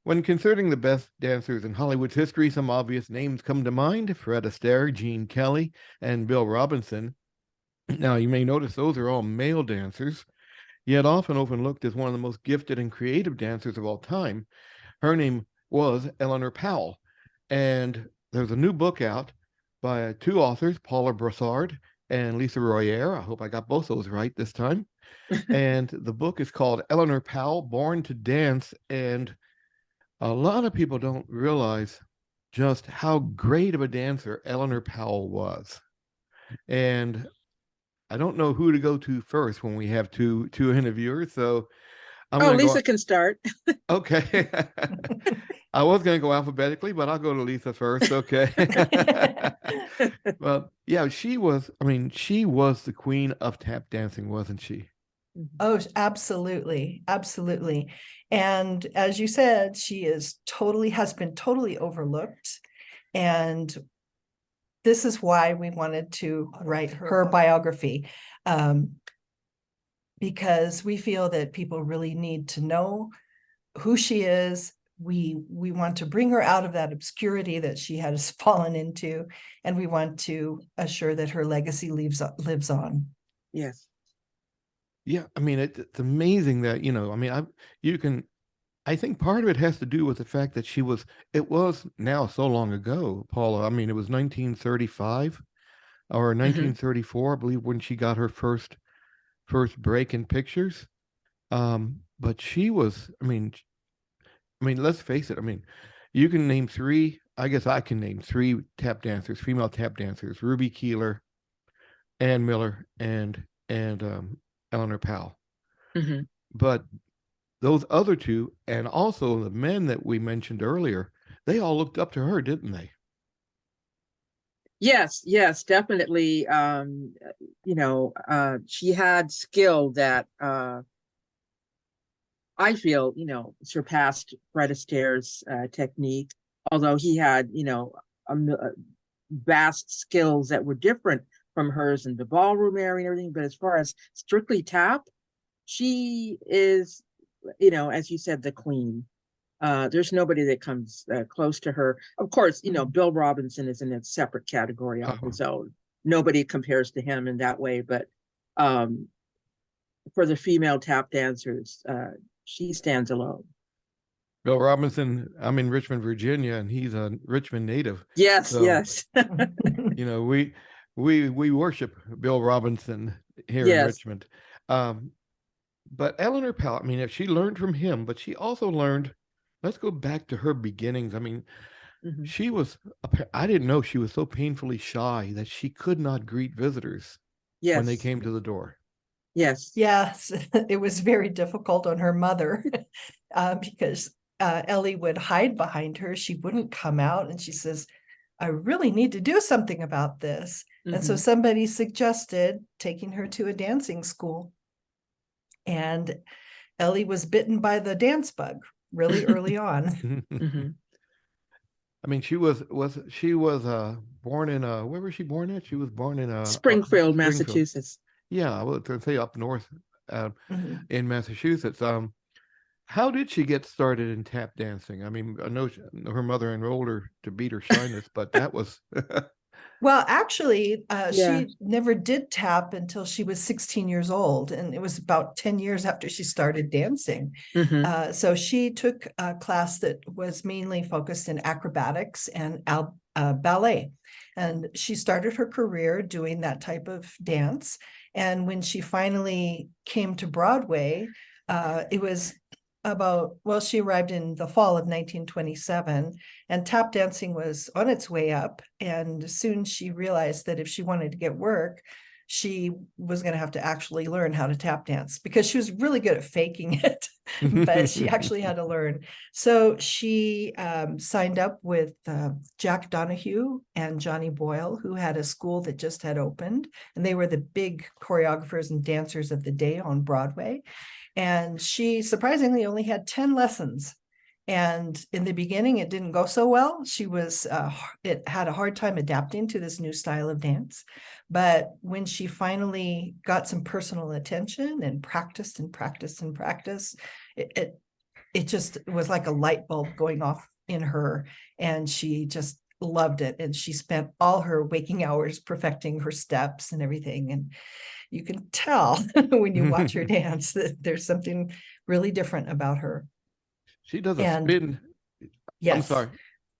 When considering the best dancers in Hollywood's history, some obvious names come to mind: Fred Astaire, Gene Kelly, and Bill Robinson. Now, you may notice those are all male dancers, yet often overlooked as one of the most gifted and creative dancers of all time. Her name was Eleanor Powell, and there's a new book out by two authors, Paula Broussard and Lisa Royere. I hope I got both those right this time. And the book is called Eleanor Powell, Born to Dance. And a lot of people don't realize just how great of a dancer Eleanor Powell was. And I don't know who to go to first when we have two interviewers. So I'm going to Lisa can start. Okay. I was going to go alphabetically, but I'll go to Lisa first. Okay. Well, yeah, she was the queen of tap dancing, wasn't she? Oh, absolutely. Absolutely. And as you said, she has been totally overlooked. And this is why we wanted to write her biography, because we feel that people really need to know who she is. We want to bring her out of that obscurity that she has fallen into, and we want to assure that her legacy lives on. Yes. Yeah, I mean, it's amazing that, I think part of it has to do with the fact that it was now so long ago, Paula. I mean, it was 1935 or 1934, I believe, when she got her first break in pictures. But she was, let's face it. I mean, you can name three, I guess I can name three female tap dancers: Ruby Keeler, Ann Miller, and Eleanor Powell. But those other two, and also the men that we mentioned earlier, they all looked up to her, didn't they? Yes, definitely. She had skill that I feel, surpassed Fred Astaire's technique, although he had, vast skills that were different from hers in the ballroom area and everything. But as far as strictly tap, she is, as you said, the queen. There's nobody that comes close to her. Of course, Bill Robinson is in a separate category on his own. Nobody compares to him in that way. But for the female tap dancers, she stands alone. Bill Robinson, I'm in Richmond, Virginia, and he's a Richmond native. Yes, so, yes. We worship Bill Robinson here in Richmond. But Eleanor Powell, if she learned from him, but she also learned, let's go back to her beginnings. I didn't know she was so painfully shy that she could not greet visitors when they came to the door. Yes, it was very difficult on her mother because Ellie would hide behind her. She wouldn't come out, and she says, I really need to do something about this. And so somebody suggested taking her to a dancing school. And Ellie was bitten by the dance bug really early on. She was born in where was she born at? She was born in Springfield, Massachusetts. Yeah, I was going to say up north in Massachusetts. How did she get started in tap dancing? I know her mother enrolled her to beat her shyness, but that was... Well, actually, she never did tap until she was 16 years old. And it was about 10 years after she started dancing. So she took a class that was mainly focused in acrobatics and ballet. And she started her career doing that type of dance. And when she finally came to Broadway, it was she arrived in the fall of 1927, and tap dancing was on its way up. And soon she realized that if she wanted to get work, she was going to have to actually learn how to tap dance, because she was really good at faking it, but she actually had to learn. So she signed up with Jack Donahue and Johnny Boyle, who had a school that just had opened, and they were the big choreographers and dancers of the day on Broadway. And she surprisingly only had 10 lessons. And in the beginning, it didn't go so well. It had a hard time adapting to this new style of dance. But when she finally got some personal attention and practiced, it just was like a light bulb going off in her, and she just loved it. And she spent all her waking hours perfecting her steps and everything. And you can tell when you watch her dance that there's something really different about her. She does a And spin. I'm yes, sorry,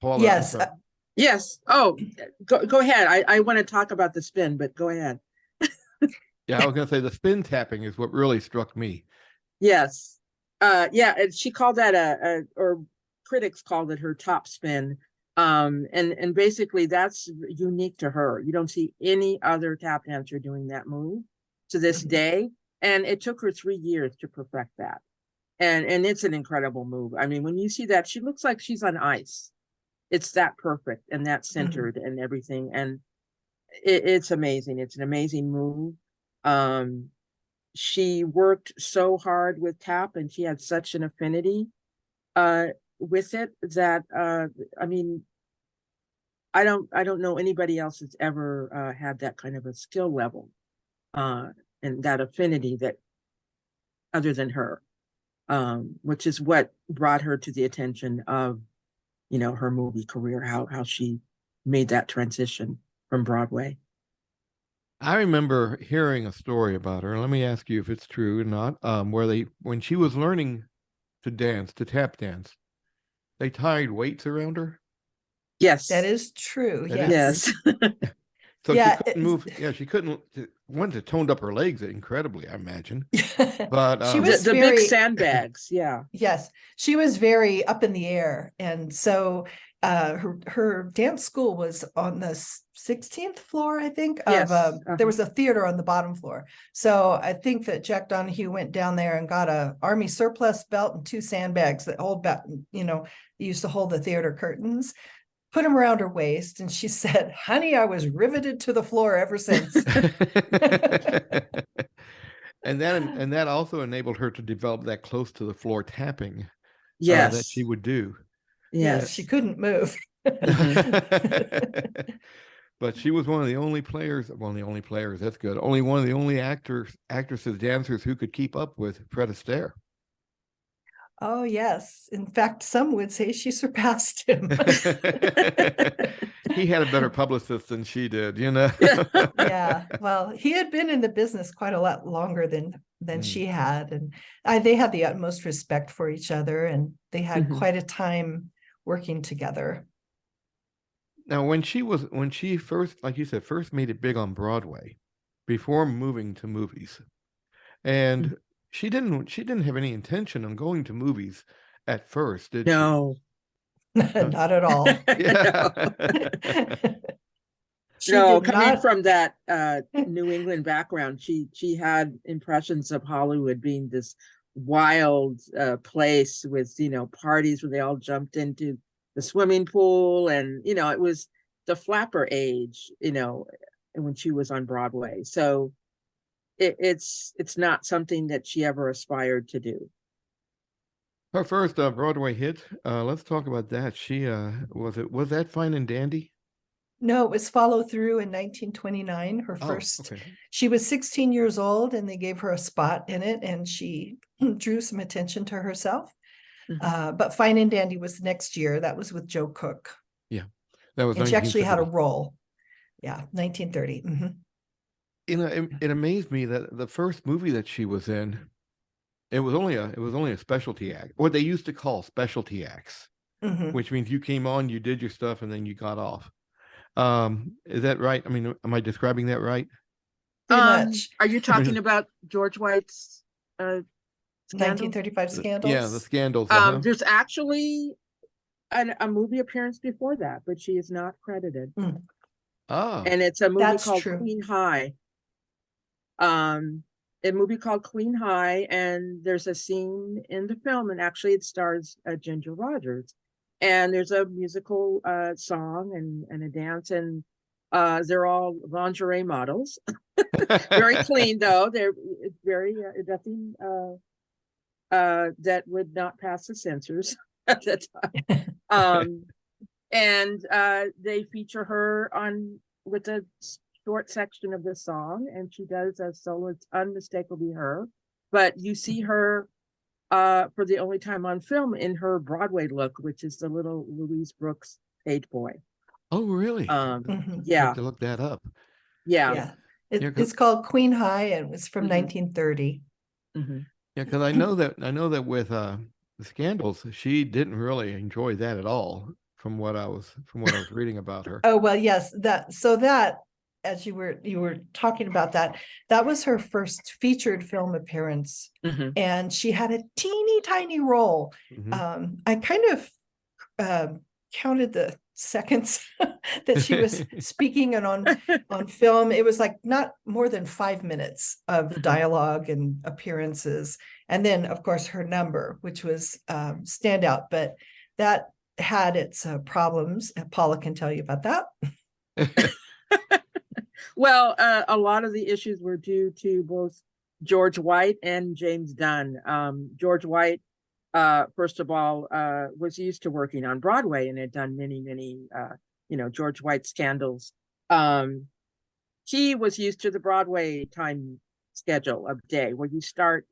Paula. yes, I'm sorry. Yes. Oh, go ahead. I want to talk about the spin, but go ahead. Yeah, I was going to say the spin tapping is what really struck me. Yes. Yeah, and she called that or critics called it her top spin. And basically that's unique to her. You don't see any other tap dancer doing that move to this day. And it took her 3 years to perfect that. And it's an incredible move. I mean, when you see that, she looks like she's on ice. It's that perfect and that centered and everything. And it's amazing. It's an amazing move. She worked so hard with tap, and she had such an affinity with it that I mean, I don't know anybody else that's ever had that kind of a skill level and that affinity that other than her, which is what brought her to the attention of, you know, her movie career, how she made that transition from Broadway. I remember hearing a story about her. Let me ask you if it's true or not. When she was learning to dance, to tap dance, they tied weights around her. Yes, that is true. That Yes. yes. So Yeah, she couldn't move. Yeah, she couldn't. Once it toned up her legs incredibly, I imagine. But she The, was the big very sandbags, yeah. yes, she was very up in the air. And so her dance school was on the 16th floor, I think, Yes. of there was a theater on the bottom floor. So I think that Jack Donahue went down there and got a army surplus belt and 2 sandbags that hold back, you know, used to hold the theater curtains, put them around her waist, and she said, "Honey, I was riveted to the floor ever since." and that also enabled her to develop that close to the floor tapping that Yes. she would do. Yes, she Yes. couldn't move. But she was one of the only players, that's good. Only one of the only actresses, dancers who could keep up with Fred Astaire. Oh, yes. In fact, some would say she surpassed him. He had a better publicist than she did, you know. Yeah. Well, he had been in the business quite a lot longer than she had. And they had the utmost respect for each other, and they had quite a time working together. Now, when she first, like you said, first made it big on Broadway before moving to movies, and she didn't have any intention on going to movies at first, did No. Not at all. Yeah. She No, did coming not. from that New England background, she had impressions of Hollywood being this wild place with, you know, parties where they all jumped into the swimming pool, and you know, it was the flapper age, you know, when she was on Broadway. So it's not something that she ever aspired to do. Her first Broadway hit. Let's talk about that. She was that Fine and Dandy? No, it was Follow Through in 1929. Her first. Okay. She was 16 years old, and they gave her a spot in it, and she drew some attention to herself. But Fine and Dandy was next year. That was with Joe Cook. Yeah, that was. And she actually had a 1930. role. Yeah, 1930. You know, it amazed me that the first movie that she was in, it was only a specialty act, what they used to call specialty acts, which means you came on, you did your stuff, and then you got off. Is that right? I mean, am I describing that right? Pretty much. Are you talking about George White's scandal? 1935 Scandals? Yeah, the Scandals. There's actually a movie appearance before that, but she is not credited. Oh, And it's a movie That's called true. Queen High. A movie called Queen High, and there's a scene in the film, and actually it stars Ginger Rogers, and there's a musical song and a dance, and they're all lingerie models. Very clean though. They're very nothing that would not pass the censors at that time. And they feature her on with a short section of the song, and she does a solo. It's unmistakably her, but you see her for the only time on film in her Broadway look, which is the little Louise Brooks page boy. Oh, really? Mhm. I have Yeah, to look that up. yeah. Yeah. Yeah, It's called Queen High and it was from Mhm. 1930. Hmm. yeah, because I know that with the Scandals, she didn't really enjoy that at all. From what I was reading about her. Oh, well, yes, that as you were talking about that was her first featured film appearance, Hmm. and she had a teeny tiny role. Mhm. I kind of counted the seconds that she was speaking, and on film it was like not more than 5 minutes of dialogue and appearances, and then of course her number, which was standout, but that had its problems. Paula can tell you about that. Well, a lot of the issues were due to both George White and James Dunn. George White, first of all, was used to working on Broadway and had done many, George White scandals. Um, he was used to the Broadway time schedule of day where you start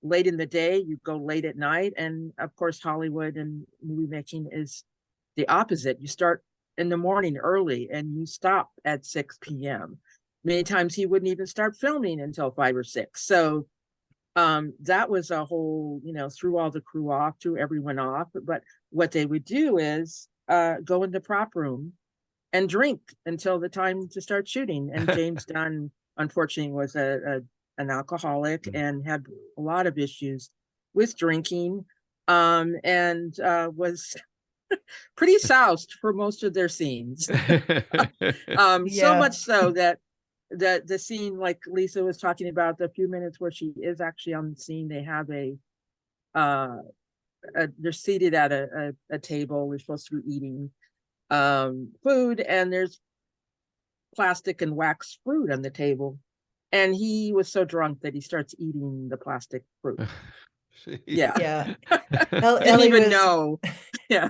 late in the day, you go late at night. And of course, Hollywood and movie making is the opposite. You start in the morning early and you stop at 6 p.m. Many times he wouldn't even start filming until 5 or 6. So that was a whole, threw all the crew off, threw everyone off. But what they would do is go in the prop room and drink until the time to start shooting. And James Dunn, unfortunately, was an alcoholic and had a lot of issues with drinking, and was pretty soused for most of their scenes. So much so that the scene, like Lisa was talking about, the few minutes where she is actually on the scene, they have they're seated at a table. We're supposed to be eating food, and there's plastic and wax fruit on the table. And he was so drunk that he starts eating the plastic fruit. Yeah. Yeah. Didn't Ellie even was know. Yeah.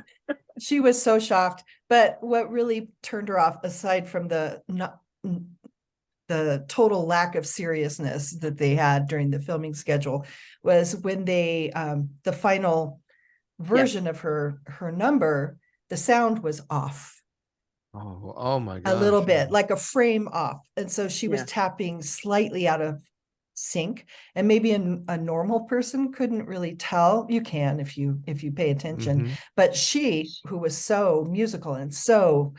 she was so shocked, but what really turned her off, aside from the total lack of seriousness that they had during the filming schedule, was when they the final version of her number, the sound was off Oh my a little gosh. bit, like a frame off, and so she was Yeah. tapping slightly out of sync, and maybe a normal person couldn't really tell. You can if you pay attention, Mhm. but she, who was so musical and so,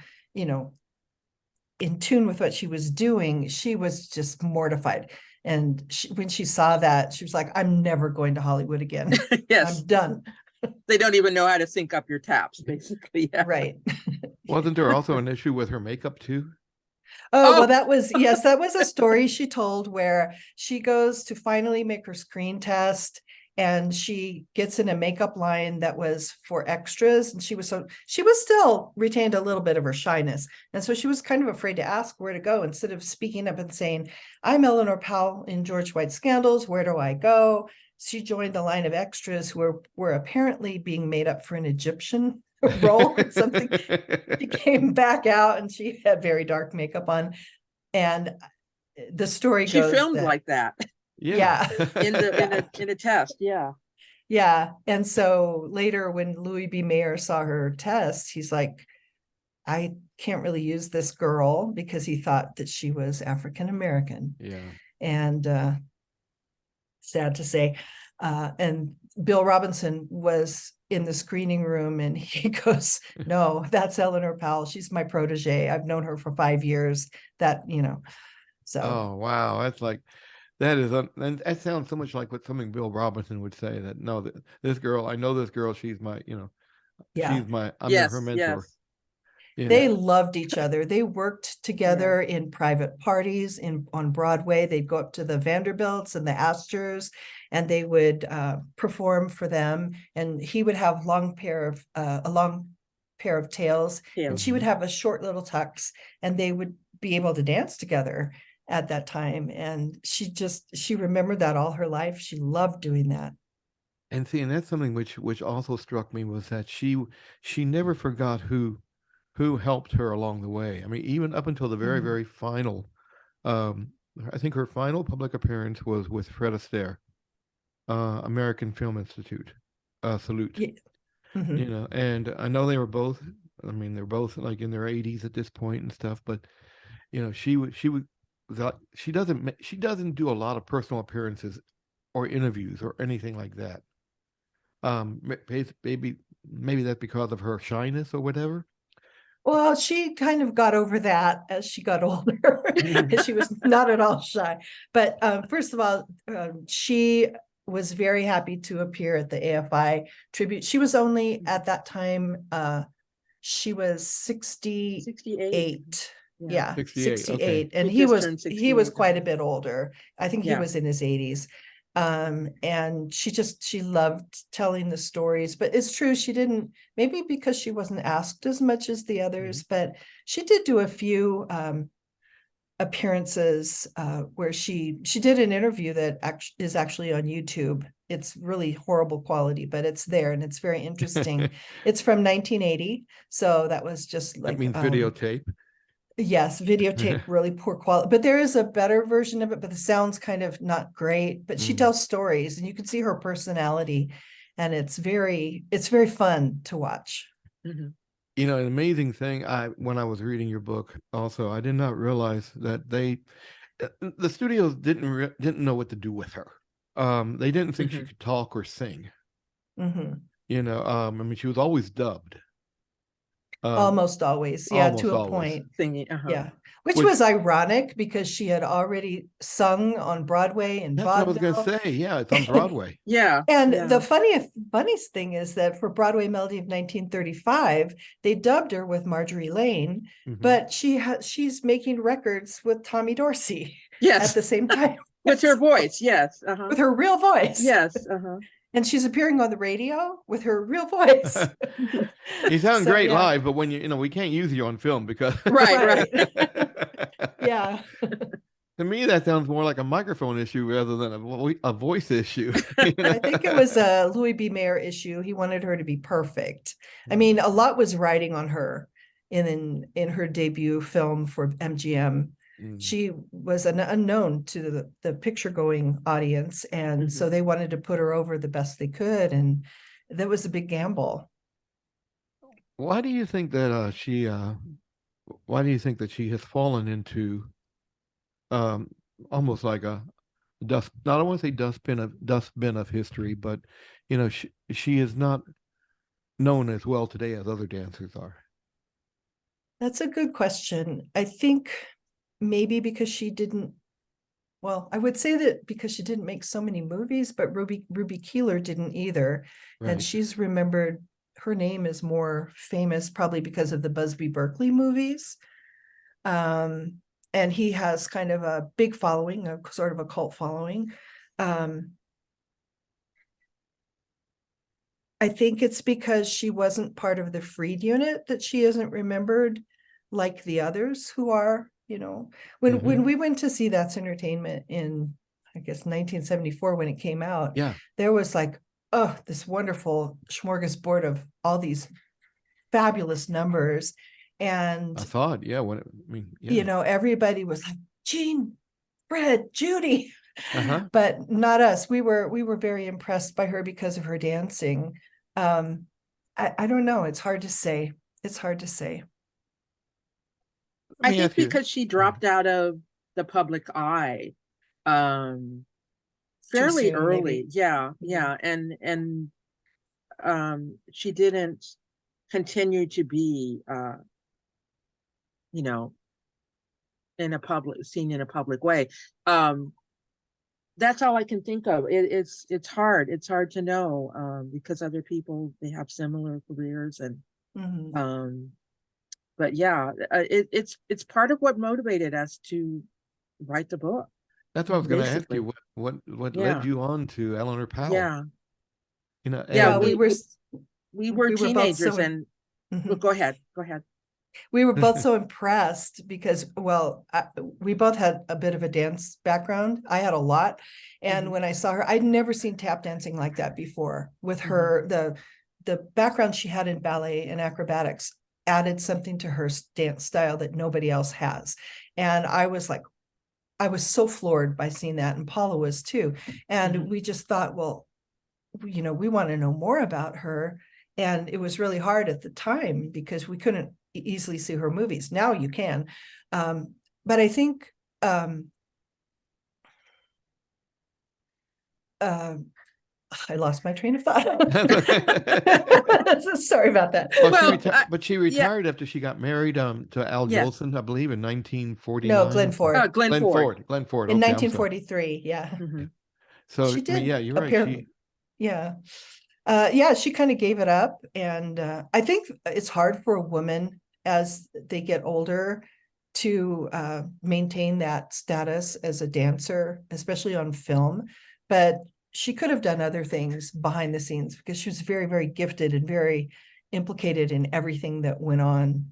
in tune with what she was doing, she was just mortified. And when she saw that, she was like, I'm never going to Hollywood again. Yes. I'm done. They don't even know how to sync up your taps, basically. Yeah. Right. Wasn't there also an issue with her makeup too? Oh, well, Oh, that was a story she told, where she goes to finally make her screen test, and she gets in a makeup line that was for extras, and she was still retained a little bit of her shyness, and so she was kind of afraid to ask where to go. Instead of speaking up and saying, I'm Eleanor Powell in George White Scandals, where do I go? She joined the line of extras who were apparently being made up for an Egyptian role or something. She came back out and she had very dark makeup on, and the story she goes filmed that, like that yeah. in a test. Yeah. Yeah. And so later, when Louis B. Mayer saw her test, he's like, I can't really use this girl, because he thought that she was African American. Yeah. And sad to say. And Bill Robinson was in the screening room, and he goes, no, that's Eleanor Powell. She's my protege. I've known her for 5 years. So. Oh wow, that's like and that sounds so much like what something Bill Robinson would say, that no, this girl, I know this girl, she's my, Yeah. I'm her Yes. mentor. Yes. They Yeah. loved each other. They worked together in private parties on Broadway. They'd go up to the Vanderbilts and the Astors, and they would perform for them. And he would have a long pair of tails, and she would Mhm. have a short little tux, and they would be able to dance together at that time. And she remembered that all her life. She loved doing that. And see, and that's something which also struck me, was that she never forgot who helped her along the way. I mean, even up until the very, Mhm. very final, um, I think her final public appearance was with Fred Astaire. American Film Institute salute. Yeah. Mhm. You know, and I know they were both. I mean, they're both like in their 80s at this point and stuff. But you know, she doesn't do a lot of personal appearances or interviews or anything like that. Maybe that's because of her shyness or whatever. Well, she kind of got over that as she got older. She was not at all shy. But first of all, she was very happy to appear at the AFI tribute. She was only at that time, she was 68. Yeah, 68, okay. And She he just was turned he was 68. quite a bit older. I think he Yeah. was in his 80s. And she loved telling the stories, but it's true, she didn't, maybe because she wasn't asked as much as the others, but she did do a few appearances where she did an interview that is actually on YouTube. It's really horrible quality, but it's there and it's very interesting. It's from 1980, so that was just That like means videotape. yes, videotape, really poor quality, but there is a better version of it, but the sound's kind of not great, but she tells stories and you can see her personality, and it's very fun to watch. Mhm. You know, an amazing thing, when I was reading your book also, I did not realize that the studios didn't know what to do with her. They didn't think she could talk or sing. Mhm. You know, I mean, she was always dubbed. Almost always, yeah, almost to a always. point. Singing, Yeah, which was ironic because she had already sung on Broadway and That's what I was vaudeville. gonna say. Yeah, it's on Broadway. Yeah. And yeah. the funniest thing is that for Broadway Melody of 1935, they dubbed her with Marjorie Lane, but she's making records with Tommy Dorsey Yes. at the same time. With her voice, yes. With her real voice. Yes. And she's appearing on the radio with her real voice. You sound So, great yeah. live, but when you know, we can't use you on film because Right. Yeah. To me, that sounds more like a microphone issue rather than a voice issue. You know? I think it was a Louis B. Mayer issue. He wanted her to be perfect. I mean, a lot was riding on her in her debut film for MGM. She was an unknown to the picture going audience, and so they wanted to put her over the best they could, and that was a big gamble. Why do you think that why do you think that she has fallen into almost like a dust, not I want to say dustbin of history, but you know, she is not known as well today as other dancers are? That's a good question. I think maybe because she didn't, well, I would say that because she didn't make so many movies, but Ruby Keeler didn't either. Right. And she's remembered, her name is more famous probably because of the Busby Berkeley movies. And he has kind of a big following, a sort of a cult following. I think it's because she wasn't part of the Freed unit that she isn't remembered like the others who are, you know. When we went to see That's Entertainment in, I guess, 1974 when it came out, Yeah, there was like, oh, this wonderful smorgasbord of all these fabulous numbers. And I thought, yeah, when I mean, yeah. you know, everybody was like, Jean, Fred, Judy. But not us. We were very impressed by her because of her dancing. I don't know. It's hard to say. It's hard to say. I think because she dropped out of the public eye fairly soon, early. maybe. Yeah. And she didn't continue to be you know, seen in a public way. That's all I can think of. It's hard. It's hard to know because other people, they have similar careers and but yeah, it's part of what motivated us to write the book. that's what I was going to ask basically. you. What Yeah. led you on to Eleanor Powell? Yeah. You know, Yeah, and, we were both teenagers so- and well, go ahead. We were both so impressed because, well, we both had a bit of a dance background. I had a lot. And when I saw her, I'd never seen tap dancing like that before. With her, the background she had in ballet and acrobatics added something to her dance style that nobody else has. And I was like, I was so floored by seeing that, and Paula was too. And we just thought, well, you know, we want to know more about her. And it was really hard at the time because we couldn't easily see her movies. Now you can. But I think I lost my train of thought. Sorry about that. Well, but she retired after she got married to Al Jolson, I believe, in 1949. No, Glenn Ford. Glenn Ford. Glenn Ford. In Okay, 1943, yeah. So she did. Yeah, you're right. Yeah, she kind of gave it up, and I think it's hard for a woman as they get older to maintain that status as a dancer, especially on film. But she could have done other things behind the scenes because she was very, very gifted and very implicated in everything that went on.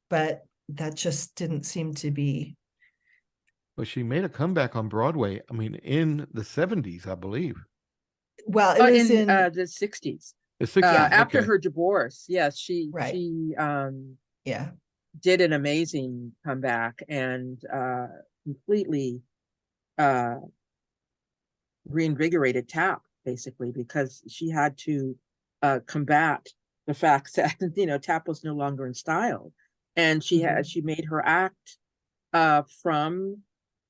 But that just didn't seem to be. Well, she made a comeback on Broadway, I mean, in the 70s, I believe. Well, it was in the 60s. The 60s, after her divorce. Yes, she did an amazing comeback and completely reinvigorated tap, basically, because she had to combat the fact that, you know, tap was no longer in style. And she made her act from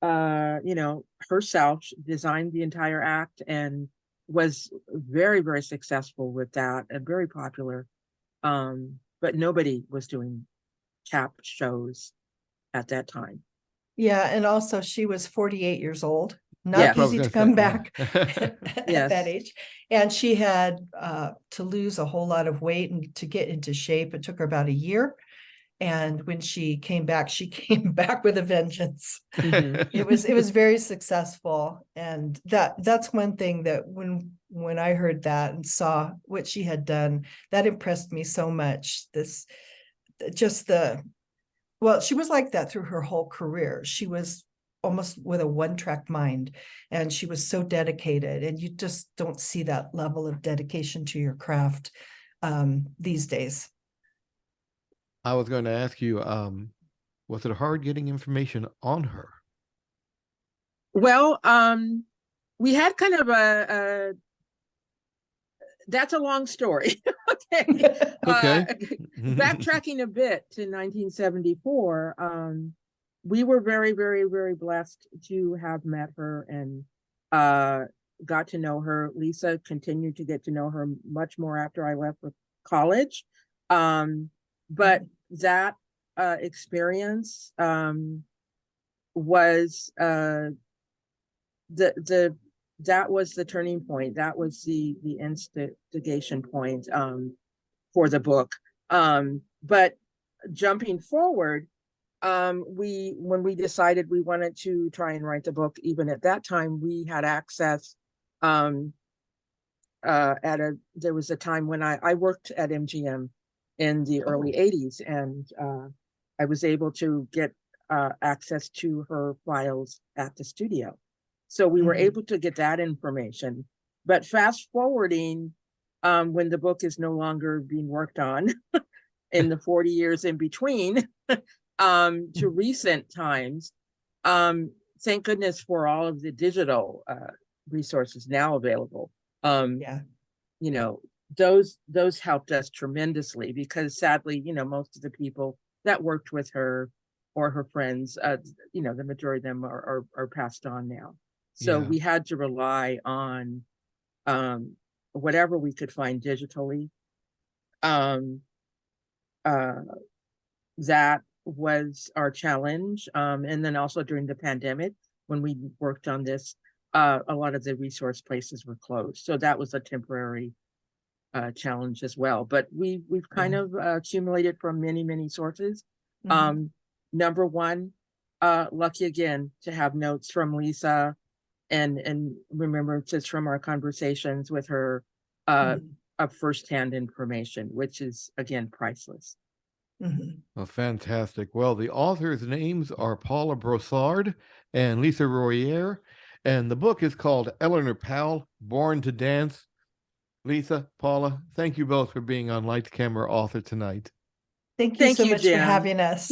you know, herself. She designed the entire act and was very, very successful with that and very popular. But nobody was doing tap shows at that time. Yeah, and also she was 48 years old. Not easy to come back at that age. And she had to lose a whole lot of weight and to get into shape. It took her about a year. And when she came back with a vengeance. It was very successsul. And that's one thing that when I heard that and saw what she had done, that impressed me so much. Well, she was like that through her whole career. She was almost with a one-track mind, and she was so dedicated, and you just don't see that level of dedication to your craft these days. I was going to ask you, was it hard getting information on her? Well, we had kind of a that's a long story. Okay. Backtracking a bit to 1974, we were very, very, very blessed to have met her and got to know her. Lisa continued to get to know her much more after I left for college. But that experience was that was the turning point. That was the instigation point for the book. But jumping forward, when we decided we wanted to try and write the book, even at that time, we had access there was a time when I worked at MGM in the early 80s, and I was able to get access to her files at the studio. So we were able to get that information. But fast forwarding, when the book is no longer being worked on in the 40 years in between to recent times, thank goodness for all of the digital resources now available. You know, those helped us tremendously, because sadly, you know, most of the people that worked with her or her friends, you know, the majority of them are passed on now. So we had to rely on whatever we could find digitally. That was our challenge. And then also during the pandemic, when we worked on this, a lot of the resource places were closed. So that was a temporary challenge as well. But we've kind of accumulated from many, many sources. Number one, lucky again to have notes from Lisa and remembrances from our conversations with her of firsthand information, which is again priceless. Well, fantastic. Well, the authors' names are Paula Broussard and Lisa Royere, and the book is called Eleanor Powell, Born to Dance. Lisa, Paula, thank you both for being on Lights, Camera, Author tonight. Thank you so much for having us.